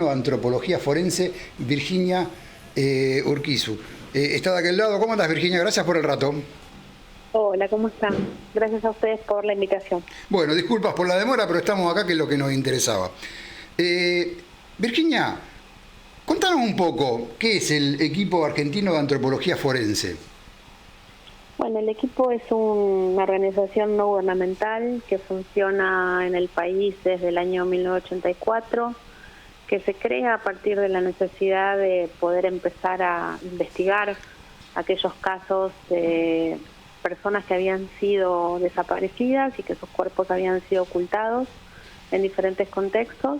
de Antropología Forense, Virginia Urquizu. Está de aquel lado. ¿Cómo estás, Virginia? Gracias por el rato. Hola, ¿cómo están? Gracias a ustedes por la invitación. Bueno, disculpas por la demora, pero estamos acá, que es lo que nos interesaba. Virginia, contanos un poco, ¿qué es el equipo argentino de Antropología Forense? Bueno, el equipo es una organización no gubernamental que funciona en el país desde el año 1984, que se crea a partir de la necesidad de poder empezar a investigar aquellos casos de personas que habían sido desaparecidas y que sus cuerpos habían sido ocultados en diferentes contextos,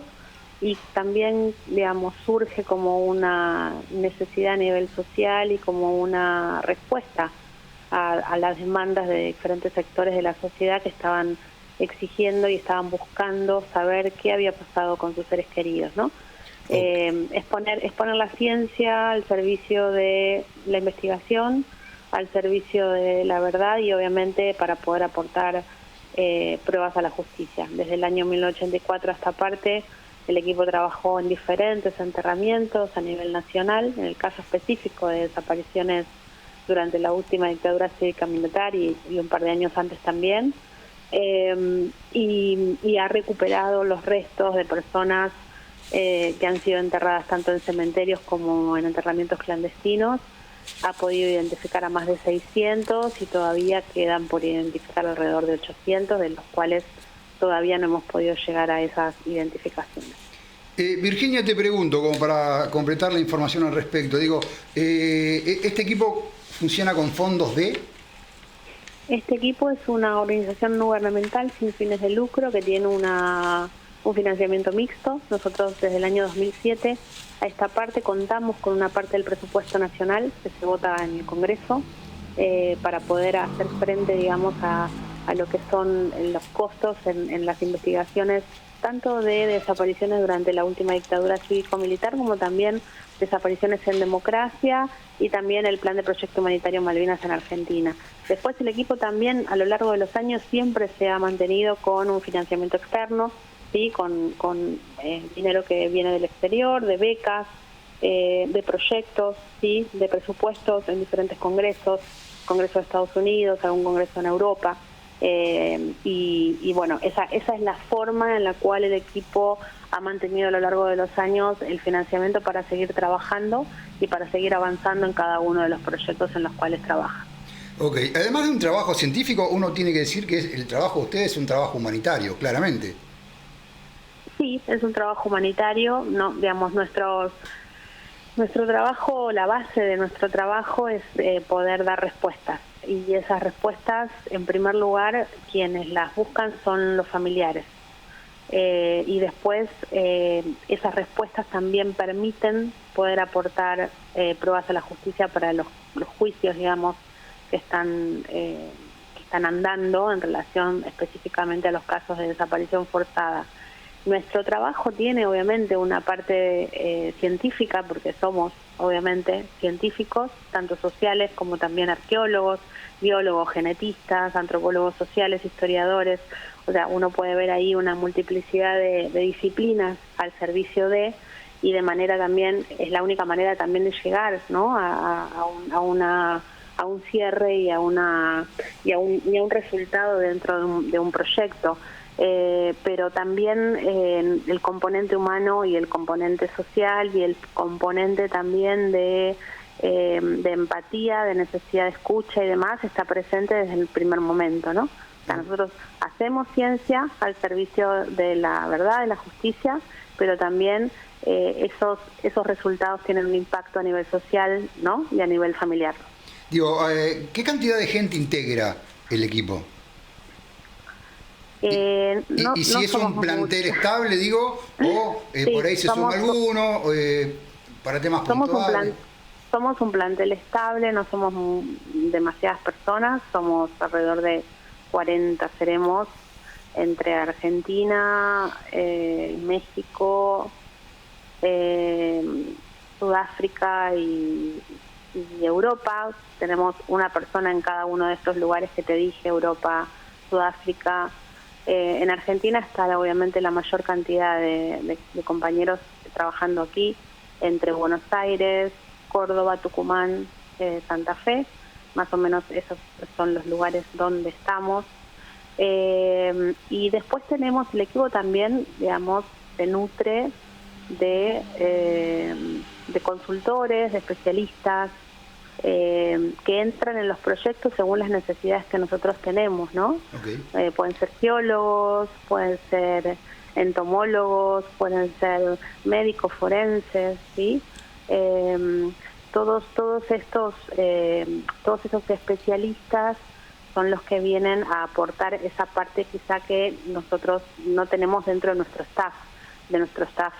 y también, digamos, surge como una necesidad a nivel social y como una respuesta a las demandas de diferentes sectores de la sociedad que estaban exigiendo y estaban buscando saber qué había pasado con sus seres queridos, ¿no? Es poner la ciencia al servicio de la investigación, al servicio de la verdad y obviamente para poder aportar pruebas a la justicia. Desde el año 1984 hasta parte, el equipo trabajó en diferentes enterramientos a nivel nacional, en el caso específico de desapariciones durante la última dictadura cívica-militar y un par de años antes también, y ha recuperado los restos de personas que han sido enterradas tanto en cementerios como en enterramientos clandestinos. Ha podido identificar a más de 600 y todavía quedan por identificar alrededor de 800, de los cuales todavía no hemos podido llegar a esas identificaciones. Virginia, te pregunto, como para completar la información al respecto, digo, ¿este equipo funciona con fondos de...? Este equipo es una organización no gubernamental sin fines de lucro que tiene un financiamiento mixto. Nosotros desde el año 2007 a esta parte contamos con una parte del presupuesto nacional que se vota en el Congreso para poder hacer frente, digamos, a lo que son los costos en las investigaciones, tanto de desapariciones durante la última dictadura cívico-militar como también desapariciones en democracia y también el plan de proyecto humanitario Malvinas en Argentina. Después el equipo también a lo largo de los años siempre se ha mantenido con un financiamiento externo, ¿sí? con dinero que viene del exterior, de becas, de proyectos, ¿sí? De presupuestos en diferentes congresos, Congreso de Estados Unidos, algún congreso en Europa. Y bueno, esa es la forma en la cual el equipo ha mantenido a lo largo de los años el financiamiento para seguir trabajando y para seguir avanzando en cada uno de los proyectos en los cuales trabaja. Ok, además de un trabajo científico, uno tiene que decir que el trabajo de ustedes es un trabajo humanitario, claramente. Sí, es un trabajo humanitario, no, digamos, nuestro trabajo, la base de nuestro trabajo es poder dar respuestas. Y esas respuestas, en primer lugar, quienes las buscan son los familiares. Y después esas respuestas también permiten poder aportar pruebas a la justicia para los juicios, digamos, que están andando en relación específicamente a los casos de desaparición forzada. Nuestro trabajo tiene obviamente una parte científica, porque somos obviamente científicos, tanto sociales como también arqueólogos, biólogos, genetistas, antropólogos sociales, historiadores. O sea, uno puede ver ahí una multiplicidad de disciplinas al servicio de, y de manera también, es la única manera también de llegar, ¿no? a un cierre y a un resultado dentro de un proyecto. Pero también el componente humano y el componente social y el componente también de empatía, de necesidad de escucha y demás está presente desde el primer momento, ¿no? O sea, nosotros hacemos ciencia al servicio de la verdad, de la justicia, pero también esos resultados tienen un impacto a nivel social, ¿no? Y a nivel familiar. Digo, ¿qué cantidad de gente integra el equipo? Y si es un plantel estable, digo, o sí, por ahí se suma alguno, para temas puntuales. Somos un plantel estable, no somos demasiadas personas, somos alrededor de 40 seremos, entre Argentina, México, Sudáfrica y Europa. Tenemos una persona en cada uno de estos lugares que te dije, Europa, Sudáfrica, En Argentina está obviamente la mayor cantidad de compañeros trabajando aquí, entre Buenos Aires, Córdoba, Tucumán, Santa Fe, más o menos esos son los lugares donde estamos. Y después tenemos, el equipo también, digamos, se nutre de consultores, de especialistas, que entran en los proyectos según las necesidades que nosotros tenemos, ¿no? Okay. Pueden ser geólogos, pueden ser entomólogos, pueden ser médicos forenses, ¿sí? Todos estos especialistas son los que vienen a aportar esa parte quizá que nosotros no tenemos dentro de nuestro staff,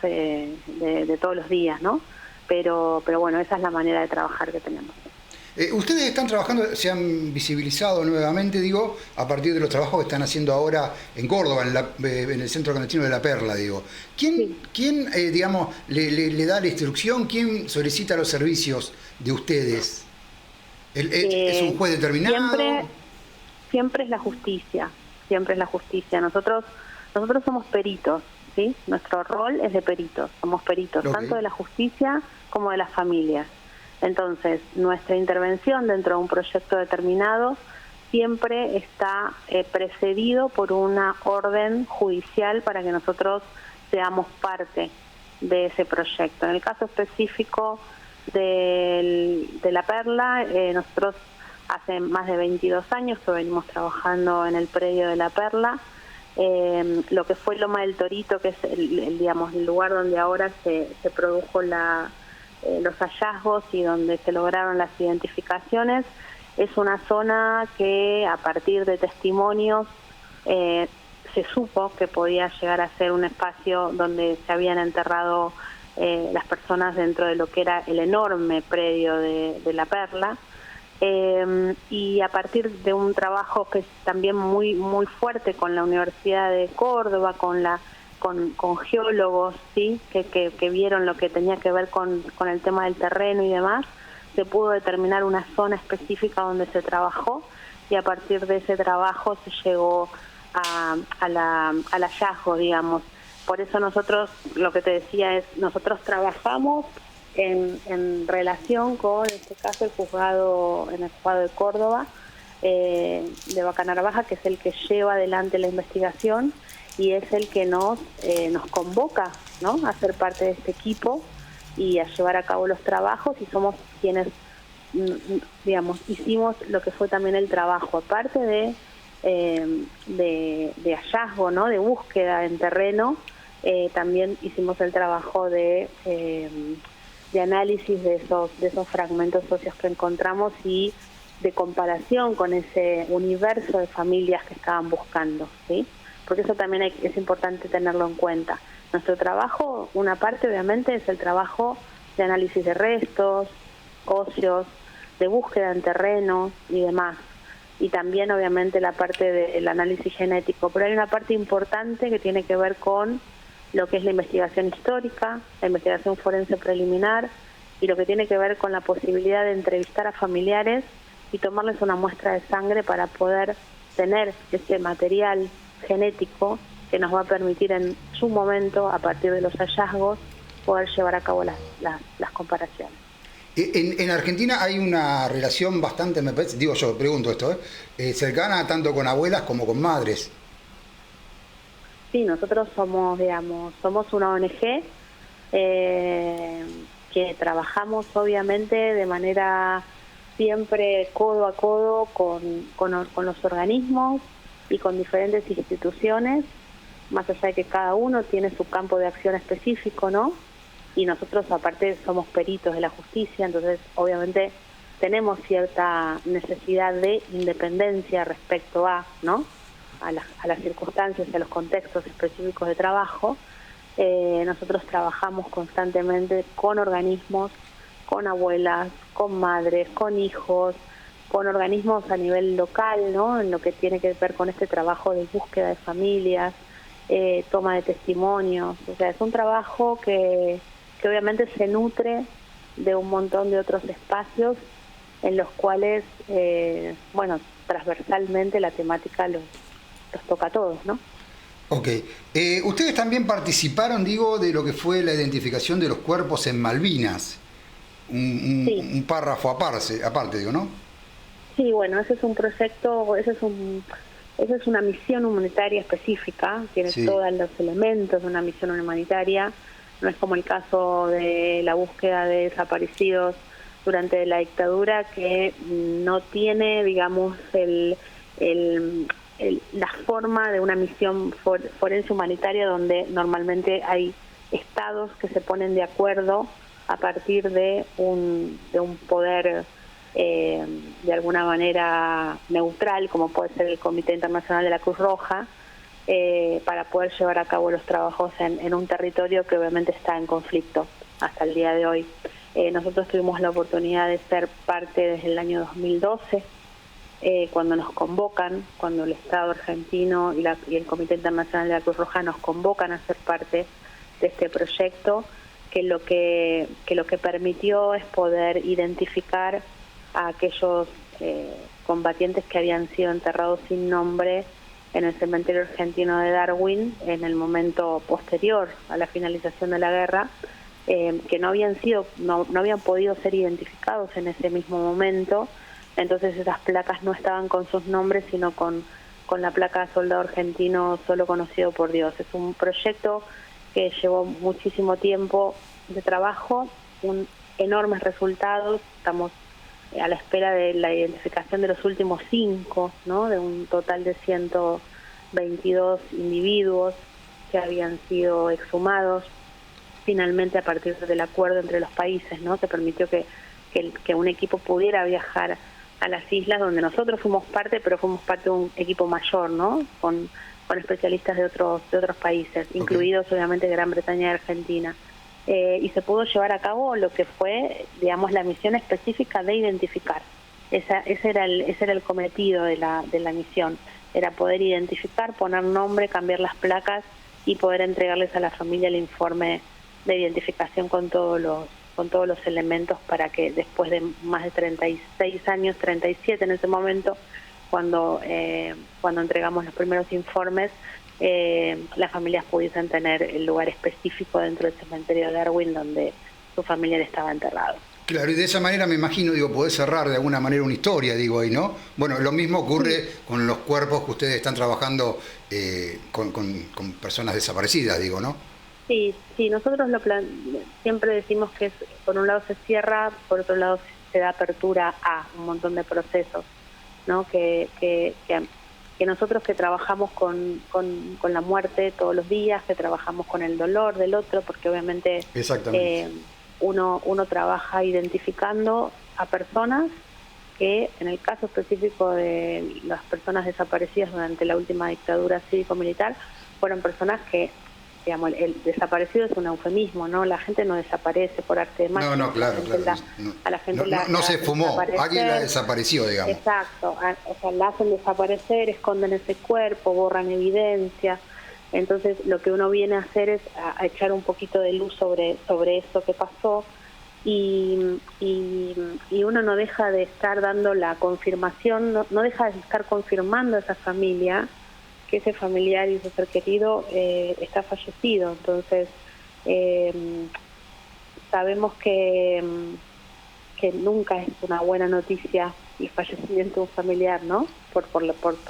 de todos los días, ¿no? Pero bueno, esa es la manera de trabajar que tenemos. Ustedes están trabajando, se han visibilizado nuevamente, digo, a partir de los trabajos que están haciendo ahora en Córdoba, en el Centro Clandestino de La Perla, digo. ¿Quién digamos, le da la instrucción? ¿Quién solicita los servicios de ustedes? ¿Es un juez determinado? Siempre es la justicia, Nosotros somos peritos, ¿sí? Nuestro rol es de peritos, somos peritos, okay, tanto de la justicia como de las familias. Entonces, nuestra intervención dentro de un proyecto determinado siempre está precedido por una orden judicial para que nosotros seamos parte de ese proyecto. En el caso específico de La Perla, nosotros hace más de 22 años que venimos trabajando en el predio de La Perla. Lo que fue Loma del Torito, que es el lugar donde ahora se produjo los hallazgos y donde se lograron las identificaciones, es una zona que a partir de testimonios se supo que podía llegar a ser un espacio donde se habían enterrado las personas dentro de lo que era el enorme predio de La Perla, y a partir de un trabajo que es también muy muy fuerte con la Universidad de Córdoba, con geólogos, ¿sí? que vieron lo que tenía que ver con el tema del terreno y demás, se pudo determinar una zona específica donde se trabajó, y a partir de ese trabajo se llegó al hallazgo, digamos. Por eso nosotros, lo que te decía es, nosotros trabajamos en relación con, en este caso, el juzgado de Córdoba, de Bacanar Baja, que es el que lleva adelante la investigación, y es el que nos convoca, ¿no?, a ser parte de este equipo y a llevar a cabo los trabajos, y somos quienes, digamos, hicimos lo que fue también el trabajo, aparte de hallazgo, ¿no?, de búsqueda en terreno, también hicimos el trabajo de análisis de esos fragmentos óseos que encontramos y de comparación con ese universo de familias que estaban buscando, ¿sí? Porque eso también es importante tenerlo en cuenta. Nuestro trabajo, una parte obviamente es el trabajo de análisis de restos, óseos, de búsqueda en terreno y demás. Y también obviamente la parte del análisis genético. Pero hay una parte importante que tiene que ver con lo que es la investigación histórica, la investigación forense preliminar, y lo que tiene que ver con la posibilidad de entrevistar a familiares y tomarles una muestra de sangre para poder tener ese material genético que nos va a permitir en su momento, a partir de los hallazgos, poder llevar a cabo las comparaciones. En Argentina hay una relación bastante, me parece, digo yo, pregunto esto, cercana tanto con abuelas como con madres. Sí, nosotros somos una ONG que trabajamos obviamente de manera siempre codo a codo con los organismos y con diferentes instituciones, más allá de que cada uno tiene su campo de acción específico, ¿no? Y nosotros aparte somos peritos de la justicia, entonces obviamente tenemos cierta necesidad de independencia respecto a, ¿no?, a las circunstancias y a los contextos específicos de trabajo. Nosotros trabajamos constantemente con organismos, con abuelas, con madres, con hijos, con organismos a nivel local, ¿no?, en lo que tiene que ver con este trabajo de búsqueda de familias, toma de testimonios. O sea, es un trabajo que obviamente se nutre de un montón de otros espacios en los cuales, transversalmente la temática los toca a todos, ¿no? Ok. Ustedes también participaron, digo, de lo que fue la identificación de los cuerpos en Malvinas. Sí. Un párrafo aparte, digo, ¿no? Sí, bueno, ese es un proyecto, esa es una misión humanitaria específica, tiene Sí. todos los elementos de una misión humanitaria, no es como el caso de la búsqueda de desaparecidos durante la dictadura, que no tiene, digamos, la forma de una misión forense humanitaria, donde normalmente hay estados que se ponen de acuerdo a partir de un poder de alguna manera neutral, como puede ser el Comité Internacional de la Cruz Roja, para poder llevar a cabo los trabajos en un territorio que obviamente está en conflicto hasta el día de hoy. Nosotros tuvimos la oportunidad de ser parte desde el año 2012, cuando nos convocan, cuando el Estado argentino y el Comité Internacional de la Cruz Roja nos convocan a ser parte de este proyecto, que lo que permitió es poder identificar a aquellos combatientes que habían sido enterrados sin nombre en el cementerio argentino de Darwin en el momento posterior a la finalización de la guerra, que no habían podido ser identificados en ese mismo momento. Entonces esas placas no estaban con sus nombres, sino con la placa Soldado Argentino Solo Conocido por Dios. Es un proyecto que llevó muchísimo tiempo de trabajo, enormes resultados. Estamos a la espera de la identificación de los últimos 5, ¿no?, de un total de 122 individuos que habían sido exhumados finalmente a partir del acuerdo entre los países, ¿no?, que permitió que un equipo pudiera viajar a las islas, donde nosotros fuimos parte, pero fuimos parte de un equipo mayor, ¿no?, con especialistas de otros países, okay, incluidos obviamente Gran Bretaña y Argentina. Y se pudo llevar a cabo lo que fue, digamos, la misión específica de identificar. Ese era el cometido de la misión, era poder identificar, poner nombre, cambiar las placas y poder entregarles a la familia el informe de identificación con todos los elementos, para que después de más de 36 años, 37 en ese momento, cuando entregamos los primeros informes, las familias pudiesen tener el lugar específico dentro del cementerio de Darwin donde su familiar estaba enterrado. Claro, y de esa manera me imagino, digo, podés cerrar de alguna manera una historia, digo, ahí, ¿no? Bueno, lo mismo ocurre con los cuerpos que ustedes están trabajando con personas desaparecidas, digo, ¿no? Sí, nosotros siempre decimos que por un lado se cierra, por otro lado se da apertura a un montón de procesos, ¿no? Que nosotros, que trabajamos con la muerte todos los días, que trabajamos con el dolor del otro, porque obviamente uno trabaja identificando a personas que, en el caso específico de las personas desaparecidas durante la última dictadura cívico-militar, fueron personas que, digamos, el desaparecido es un eufemismo, ¿no? La gente no desaparece por arte de magia. No, claro. A la gente no se fumó, alguien la desapareció, digamos. Exacto, o sea, la hacen desaparecer, esconden ese cuerpo, borran evidencia. Entonces lo que uno viene a hacer es a echar un poquito de luz sobre eso que pasó, y uno no deja de estar dando la confirmación, no deja de estar confirmando a esa familia que ese familiar y ese ser querido está fallecido. Entonces sabemos que nunca es una buena noticia el fallecimiento de un familiar, ¿no? Por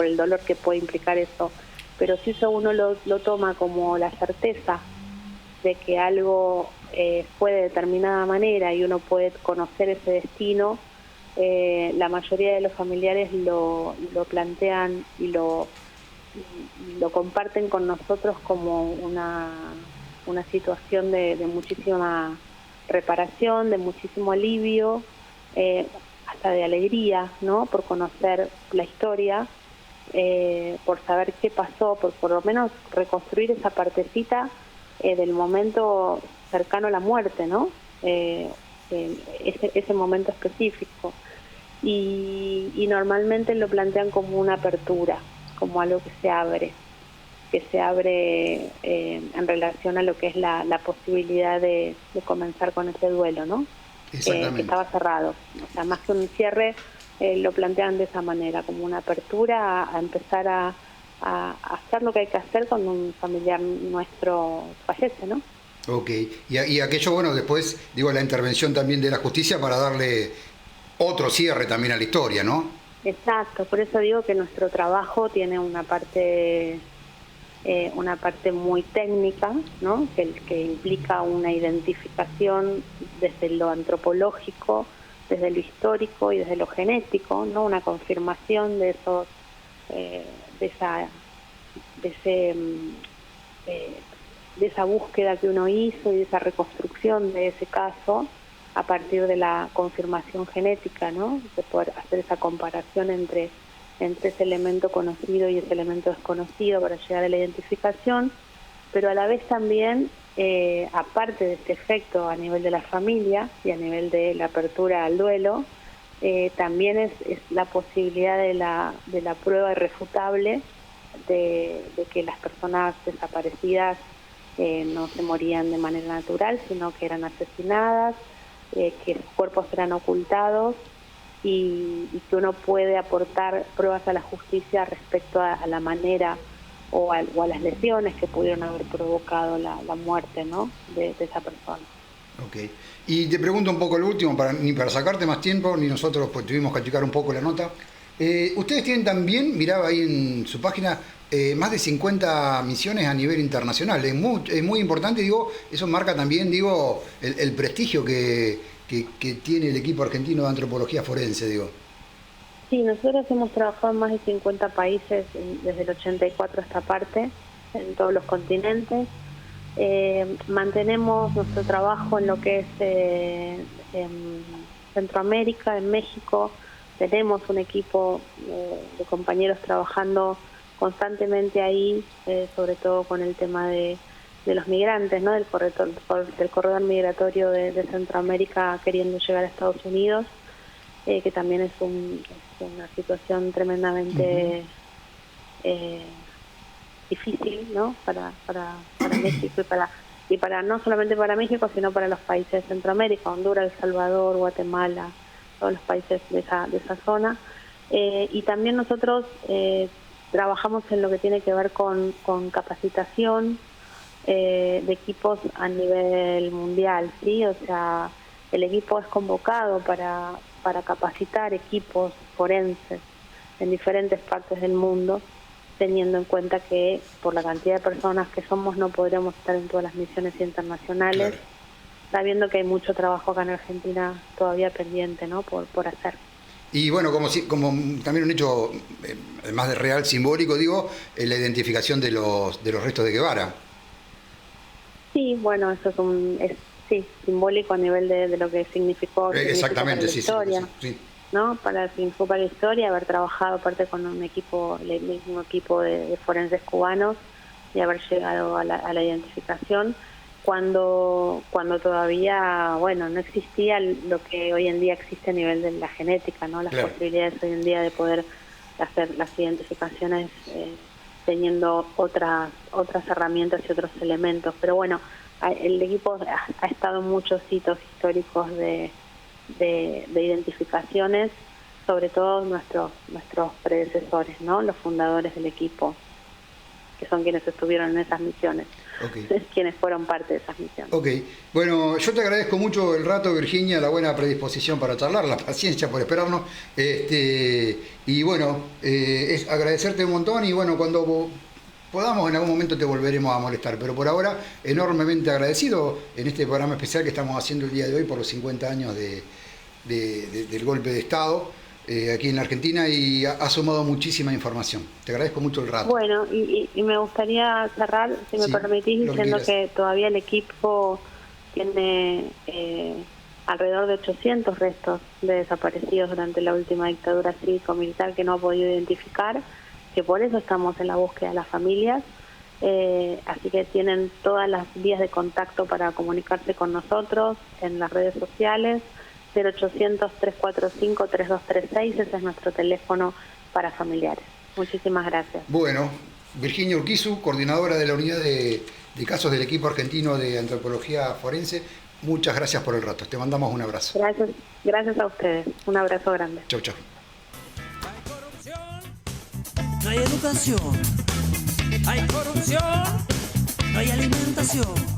el dolor que puede implicar eso. Pero si eso uno lo toma como la certeza de que algo fue de determinada manera y uno puede conocer ese destino, la mayoría de los familiares lo plantean y lo comparten con nosotros como una situación de muchísima reparación, de muchísimo alivio, hasta de alegría, ¿no?, por conocer la historia, por saber qué pasó, por lo menos reconstruir esa partecita del momento cercano a la muerte, ¿no? Ese momento específico. Y normalmente lo plantean como una apertura, como algo que se abre en relación a lo que es la posibilidad de comenzar con ese duelo, ¿no? Que estaba cerrado. O sea, más que un cierre, lo plantean de esa manera, como una apertura a empezar a a hacer lo que hay que hacer cuando un familiar nuestro fallece, ¿no? Ok, y aquello, bueno, después, digo, la intervención también de la justicia para darle otro cierre también a la historia, ¿no? Exacto, por eso digo que nuestro trabajo tiene una parte muy técnica, ¿no? Que implica una identificación desde lo antropológico, desde lo histórico y desde lo genético, ¿no? Una confirmación de esos, de esa búsqueda que uno hizo y de esa reconstrucción de ese caso a partir de la confirmación genética, ¿no? De poder hacer esa comparación entre ese elemento conocido y ese elemento desconocido para llegar a la identificación, pero a la vez también, aparte de este efecto a nivel de la familia y a nivel de la apertura al duelo, también es la posibilidad de la prueba irrefutable de que las personas desaparecidas no se morían de manera natural, sino que eran asesinadas, que sus cuerpos eran ocultados y que uno puede aportar pruebas a la justicia respecto a la manera o a las lesiones que pudieron haber provocado la muerte, ¿no? de esa persona. Ok. Y te pregunto un poco lo último, ni para sacarte más tiempo, ni nosotros pues tuvimos que achicar un poco la nota. Ustedes tienen también, miraba ahí en su página, más de 50 misiones a nivel internacional. Es muy importante, digo, eso marca también, digo, el prestigio que tiene el equipo argentino de antropología forense, digo. Sí, nosotros hemos trabajado en más de 50 países desde el 84 a esta parte, en todos los continentes. Mantenemos nuestro trabajo en lo que es en Centroamérica, en México. Tenemos un equipo de compañeros trabajando constantemente ahí, sobre todo con el tema de los migrantes, ¿no? Del corredor migratorio de Centroamérica queriendo llegar a Estados Unidos, que también es una situación tremendamente difícil, ¿no? Para México y para no solamente para México, sino para los países de Centroamérica, Honduras, El Salvador, Guatemala, todos los países de esa zona. Y también nosotros trabajamos en lo que tiene que ver con capacitación de equipos a nivel mundial, ¿sí? O sea, el equipo es convocado para capacitar equipos forenses en diferentes partes del mundo, teniendo en cuenta que por la cantidad de personas que somos no podremos estar en todas las misiones internacionales, claro, sabiendo que hay mucho trabajo acá en Argentina todavía pendiente, ¿no? por hacer. Y bueno, como también un hecho, además de real, simbólico, digo, la identificación de los restos de Guevara. Sí, bueno, eso es simbólico a nivel de lo que significó. Exactamente, para la historia, sí. ¿No? Significó para la historia haber trabajado aparte con un equipo, el mismo equipo de forenses cubanos y haber llegado a la identificación cuando todavía, bueno, no existía lo que hoy en día existe a nivel de la genética, ¿no? Las claro, posibilidades hoy en día de poder hacer las identificaciones teniendo otras herramientas y otros elementos. Pero bueno, el equipo ha estado en muchos hitos históricos de identificaciones, sobre todo nuestros predecesores, ¿no? Los fundadores del equipo, que son quienes estuvieron en esas misiones. Okay. Quienes fueron parte de esas misiones. Ok, bueno, yo te agradezco mucho el rato, Virginia, la buena predisposición para charlar, la paciencia por esperarnos, y bueno, es agradecerte un montón y bueno, cuando podamos en algún momento te volveremos a molestar, pero por ahora enormemente agradecido en este programa especial que estamos haciendo el día de hoy por los 50 años del golpe de Estado aquí en la Argentina y ha sumado muchísima información. Te agradezco mucho el rato. Bueno, y me gustaría cerrar, si me permitís, diciendo que todavía el equipo tiene alrededor de 800 restos de desaparecidos durante la última dictadura cívico-militar que no ha podido identificar, que por eso estamos en la búsqueda de las familias, así que tienen todas las vías de contacto para comunicarse con nosotros en las redes sociales, 0800-345-3236, ese es nuestro teléfono para familiares. Muchísimas gracias. Bueno, Virginia Urquizu, coordinadora de la unidad de casos del equipo argentino de antropología forense, muchas gracias por el rato. Te mandamos un abrazo. Gracias a ustedes. Un abrazo grande. Chau, chau. No hay educación. hay corrupción, no hay alimentación.